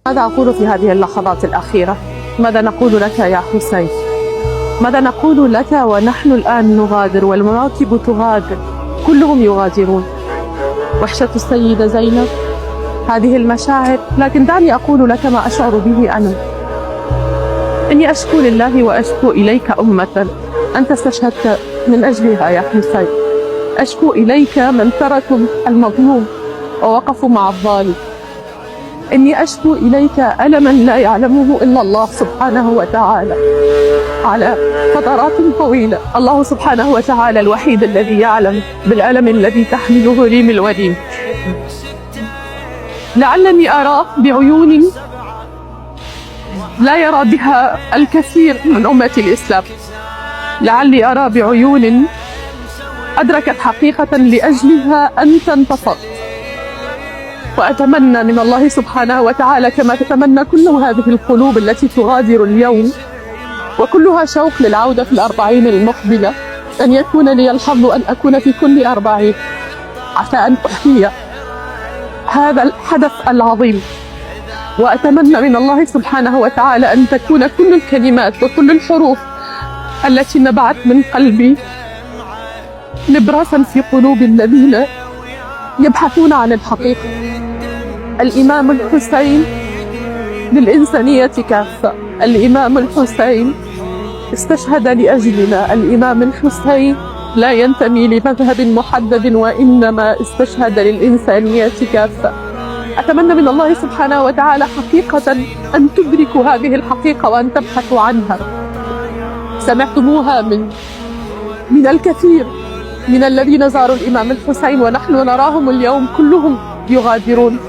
ماذا أقول في هذه اللحظات الأخيرة؟ ماذا نقول لك يا حسين؟ ماذا نقول لك ونحن الآن نغادر والمراكب تغادر، كلهم يغادرون؟ وحشة السيدة زينب، هذه المشاعر. لكن دعني أقول لك ما أشعر به أنا. إني أشكو لله وأشكو إليك أمة أنت استشهدت من أجلها يا حسين. أشكو إليك من تركوا المظلوم ووقفوا مع الظالم. إني أشكو إليك ألما لا يعلمه إلا الله سبحانه وتعالى على فترات طويلة. الله سبحانه وتعالى الوحيد الذي يعلم بالألم الذي تحمله ريم الوريم. لعلني أرى بعيون لا يرى بها الكثير من أمة الإسلام. لعلي أرى بعيون أدركت حقيقة لأجلها أنت انتصرت. وأتمنى من الله سبحانه وتعالى كما تتمنى كل هذه القلوب التي تغادر اليوم وكلها شوق للعودة في الأربعين المقبلة، أن يكون لي الحظ أن أكون في كل 40 عشان أن أحيي هذا الحدث العظيم. وأتمنى من الله سبحانه وتعالى أن تكون كل الكلمات وكل الحروف التي نبعت من قلبي نبراسا في قلوب الذين يبحثون عن الحقيقة. الإمام الحسين للإنسانية كافة. الإمام الحسين استشهد لأجلنا. الإمام الحسين لا ينتمي لمذهب محدد وإنما استشهد للإنسانية كافة. أتمنى من الله سبحانه وتعالى حقيقة أن تدركوا هذه الحقيقة وأن تبحثوا عنها. سمعتموها من الكثير من الذين زاروا الإمام الحسين ونحن نراهم اليوم كلهم يغادرون.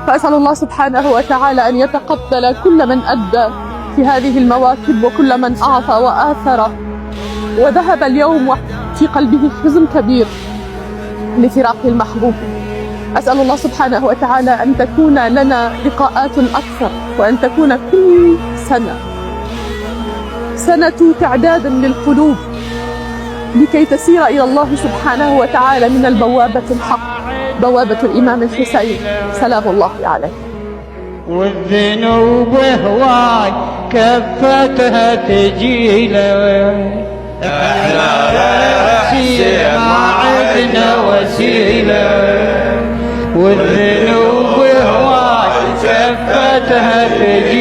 فأسأل الله سبحانه وتعالى أن يتقبل كل من أدى في هذه المواكب وكل من أعطى وآثر وذهب اليوم في قلبه حزن كبير لفراق المحبوب. أسأل الله سبحانه وتعالى أن تكون لنا لقاءات أكثر وأن تكون كل سنة تعداد للقلوب لكي تسير إلى الله سبحانه وتعالى من البوابة الحق، بوابة الإمام الحسين سلام الله عليه. والذنوب هواي كفتها تجيله، احنا يا ما عدنا وسيله. والذنوب هواي كفتها تجيله